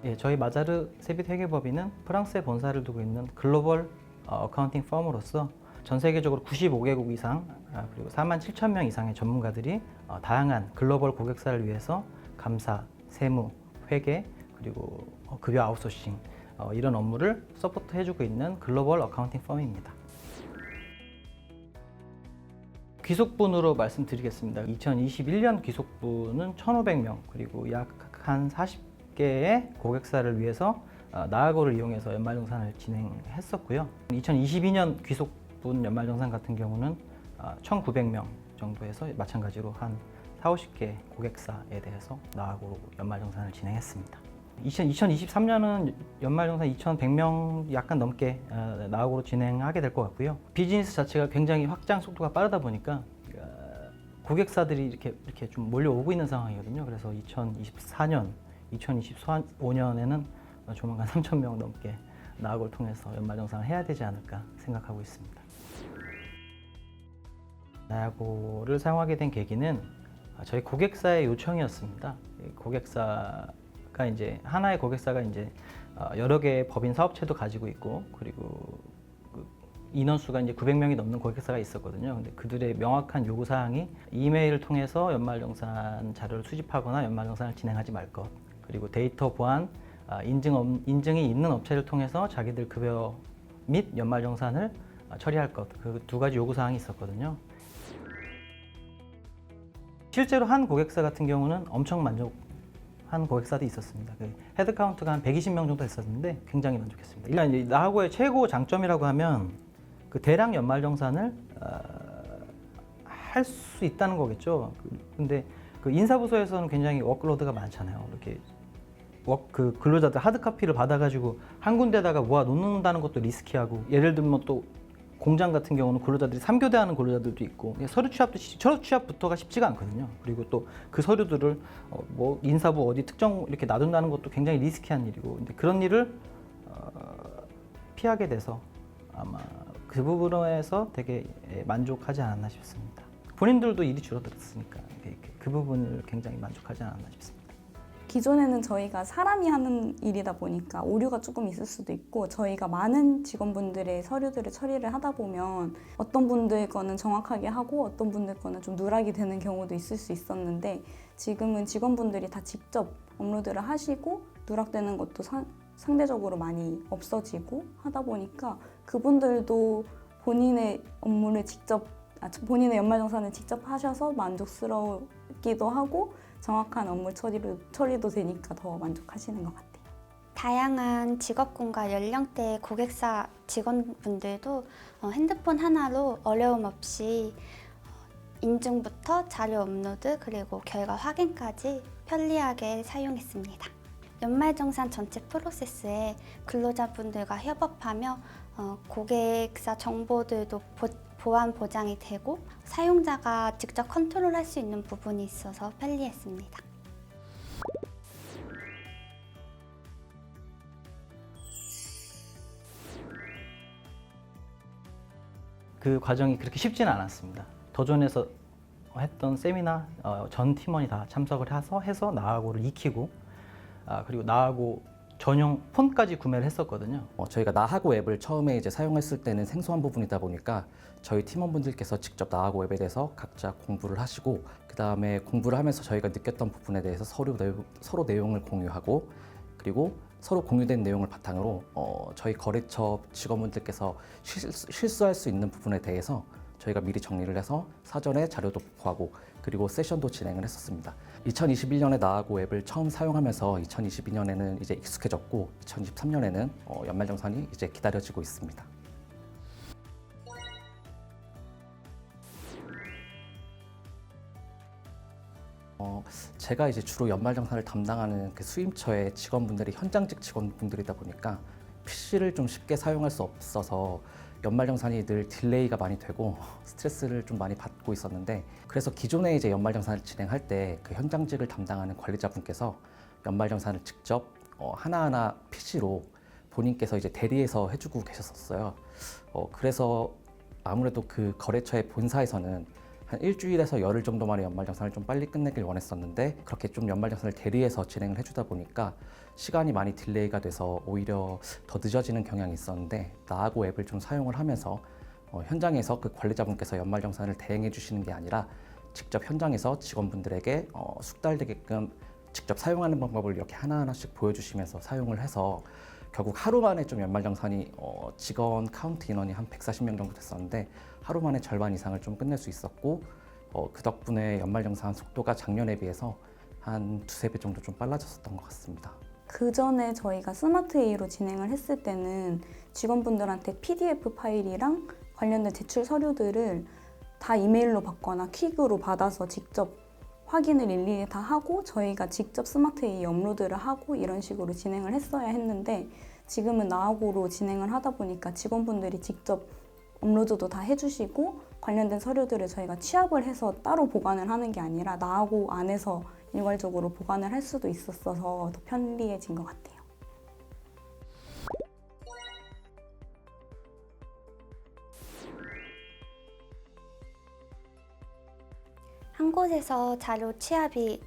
예, 저희 마자르 세빛회계법인은 프랑스에 본사를 두고 있는 글로벌 어카운팅 펌으로서 전 세계적으로 95개국 이상 그리고 4만 7천 명 이상의 전문가들이 다양한 글로벌 고객사를 위해서 감사, 세무, 회계 그리고 급여 아웃소싱 이런 업무를 서포트 해주고 있는 글로벌 어카운팅 펌입니다. 귀속분으로 말씀드리겠습니다. 2021년 귀속분은 1,500명 그리고 약 한 40개의 고객사를 위해서 나하고를 이용해서 연말정산을 진행했었고요. 2022년 귀속분 연말정산 같은 경우는 1,900명 정도에서 마찬가지로 한 40-50개 고객사에 대해서 나하고로 연말정산을 진행했습니다. 2023년은 연말정산 2,100명 약간 넘게 나하고로 진행하게 될 것 같고요. 비즈니스 자체가 굉장히 확장 속도가 빠르다 보니까 고객사들이 이렇게 좀 몰려오고 있는 상황이거든요. 그래서 2024년, 2025년에는 조만간 3,000명 넘게 나하고를 통해서 연말정산을 해야 되지 않을까 생각하고 있습니다. 나하고를 사용하게 된 계기는 저희 고객사의 요청이었습니다. 고객사가 이제 하나의 고객사가 이제 여러 개의 법인 사업체도 가지고 있고 그리고 인원수가 이제 900명이 넘는 고객사가 있었거든요. 근데 그들의 명확한 요구 사항이 이메일을 통해서 연말정산 자료를 수집하거나 연말정산을 진행하지 말 것, 그리고 데이터 보안, 인증이 있는 업체를 통해서 자기들 급여 및 연말정산을 처리할 것, 그 두 가지 요구 사항이 있었거든요. 실제로 한 고객사 같은 경우는 엄청 만족한 고객사도 있었습니다. 그 헤드 카운트가 한 120명 정도 됐었는데 굉장히 만족했습니다. 일단 이제 나하고의 최고 장점이라고 하면 그 대량 연말정산을 할 수 있다는 거겠죠. 근데 그 인사부서에서는 굉장히 워크로드가 많잖아요. 이렇게 그 근로자들 하드카피를 받아가지고 한 군데다가 모아 놓는다는 것도 리스키하고, 예를 들면 또 공장 같은 경우는 근로자들이 3교대하는 근로자들도 있고, 서류 취합부터가 쉽지가 않거든요. 그리고 또 그 서류들을 뭐 인사부 어디 특정 이렇게 놔둔다는 것도 굉장히 리스키한 일이고, 근데 그런 일을 피하게 돼서 아마 그 부분에서 되게 만족하지 않았나 싶습니다. 본인들도 일이 줄어들었으니까 그 부분을 굉장히 만족하지 않았나 싶습니다. 기존에는 저희가 사람이 하는 일이다 보니까 오류가 조금 있을 수도 있고, 저희가 많은 직원분들의 서류들을 처리를 하다 보면 어떤 분들 거는 정확하게 하고 어떤 분들 거는 좀 누락이 되는 경우도 있을 수 있었는데, 지금은 직원분들이 다 직접 업로드를 하시고 누락되는 것도 상대적으로 많이 없어지고 하다 보니까 그분들도 본인의 업무를 본인의 연말정산을 직접 하셔서 만족스럽기도 하고 정확한 업무 처리도 되니까 더 만족하시는 것 같아요. 다양한 직업군과 연령대의 고객사 직원분들도 핸드폰 하나로 어려움 없이 인증부터 자료 업로드 그리고 결과 확인까지 편리하게 사용했습니다. 연말정산 전체 프로세스에 근로자분들과 협업하며 고객사 정보들도 보안 보장이 되고 사용자가 직접 컨트롤할 수 있는 부분이 있어서 편리했습니다. 그 과정이 그렇게 쉽지는 않았습니다. 더존에서 했던 세미나 전 팀원이 다 참석을 해서 나하고를 익히고, 그리고 나하고 전용 폰까지 구매를 했었거든요. 저희가 나하고 앱을 처음에 이제 사용했을 때는 생소한 부분이다 보니까 저희 팀원분들께서 직접 나하고 앱에 대해서 각자 공부를 하시고, 그 다음에 공부를 하면서 저희가 느꼈던 부분에 대해서 서로 내용을 공유하고, 그리고 서로 공유된 내용을 바탕으로 저희 거래처 직원분들께서 실수할 수 있는 부분에 대해서 저희가 미리 정리를 해서 사전에 자료도 보고하고 그리고 세션도 진행을 했었습니다. 2021년에 나하고 앱을 처음 사용하면서 2022년에는 이제 익숙해졌고 2023년에는 연말정산이 이제 기다려지고 있습니다. 제가 이제 주로 연말정산을 담당하는 그 수임처의 직원분들이 현장직 직원분들이다 보니까 PC를 좀 쉽게 사용할 수 없어서 연말정산이 늘 딜레이가 많이 되고 스트레스를 좀 많이 받고 있었는데, 그래서 기존에 이제 연말정산을 진행할 때 그 현장직을 담당하는 관리자분께서 연말정산을 직접 하나하나 PC로 본인께서 이제 대리해서 해주고 계셨었어요. 그래서 아무래도 그 거래처의 본사에서는 한 일주일에서 열흘 정도 만에 연말정산을 좀 빨리 끝내길 원했었는데, 그렇게 좀 연말정산을 대리해서 진행을 해주다 보니까 시간이 많이 딜레이가 돼서 오히려 더 늦어지는 경향이 있었는데 나하고 앱을 좀 사용을 하면서 현장에서 그 관리자분께서 연말정산을 대행해 주시는 게 아니라 직접 현장에서 직원분들에게 숙달되게끔 직접 사용하는 방법을 이렇게 하나하나씩 보여주시면서 사용을 해서 결국 하루 만에 좀 연말정산이 직원 카운트 인원이 한 140명 정도 됐었는데 하루 만에 절반 이상을 좀 끝낼 수 있었고 그 덕분에 연말정산 속도가 작년에 비해서 한 두세 배 정도 좀 빨라졌었던 것 같습니다. 그 전에 저희가 스마트 A로 진행을 했을 때는 직원분들한테 PDF 파일이랑 관련된 제출 서류들을 다 이메일로 받거나 퀵으로 받아서 직접 확인을 일일이 다 하고 저희가 직접 스마트 A 업로드를 하고 이런 식으로 진행을 했어야 했는데 지금은 나하고로 진행을 하다 보니까 직원분들이 직접 업로드도 다 해주시고 관련된 서류들을 저희가 취합을 해서 따로 보관을 하는 게 아니라 나하고 안에서 일괄적으로 보관을 할 수도 있었어서 더 편리해진 것 같아요. 한 곳에서 자료 취합이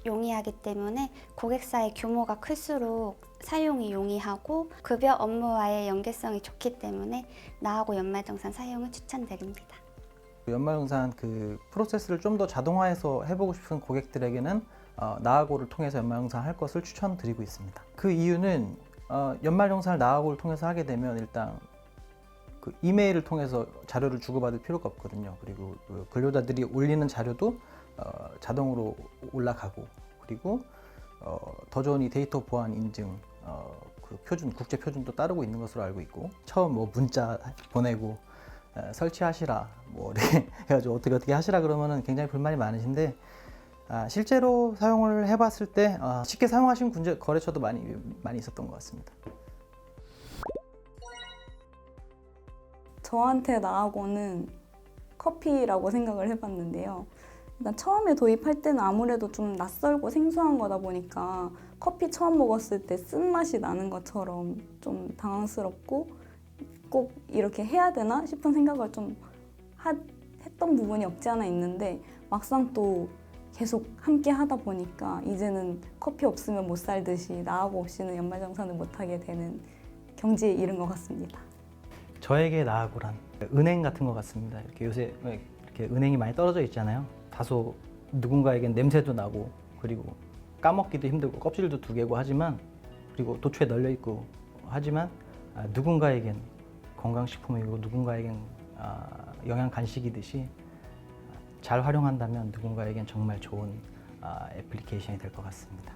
용이하기 때문에 고객사의 규모가 클수록 사용이 용이하고 급여 업무와의 연계성이 좋기 때문에 나하고 연말정산 사용을 추천드립니다. 연말정산 그 프로세스를 좀 더 자동화해서 해보고 싶은 고객들에게는 나하고를 통해서 연말정산 할 것을 추천드리고 있습니다. 그 이유는 연말정산을 나하고를 통해서 하게 되면 일단 그 이메일을 통해서 자료를 주고받을 필요가 없거든요. 그리고 그 근로자들이 올리는 자료도 자동으로 올라가고 그리고 더 좋은 이 데이터 보안 인증 그 표준 국제 표준도 따르고 있는 것으로 알고 있고 처음 뭐 문자 보내고 설치하시라 뭐 이렇게 해가지고 어떻게 하시라 그러면은 굉장히 불만이 많으신데 실제로 사용을 해봤을 때 쉽게 사용하신 거래처도 많이 있었던 것 같습니다. 저한테 나하고는 커피라고 생각을 해봤는데요. 일단 처음에 도입할 때는 아무래도 좀 낯설고 생소한 거다 보니까 커피 처음 먹었을 때 쓴맛이 나는 것처럼 좀 당황스럽고 꼭 이렇게 해야 되나 싶은 생각을 좀 했던 부분이 없지 않아 있는데 막상 또 계속 함께 하다 보니까 이제는 커피 없으면 못 살듯이 나하고 없이는 연말정산을 못하게 되는 경지에 이른 것 같습니다. 저에게 나하고란 은행 같은 것 같습니다. 이렇게 요새 이렇게 은행이 많이 떨어져 있잖아요. 다소 누군가에겐 냄새도 나고 그리고 까먹기도 힘들고 껍질도 두 개고 하지만 그리고 도초에 널려 있고 하지만 누군가에겐 건강식품이고 누군가에겐 영양 간식이듯이 잘 활용한다면 누군가에겐 정말 좋은 애플리케이션이 될 것 같습니다.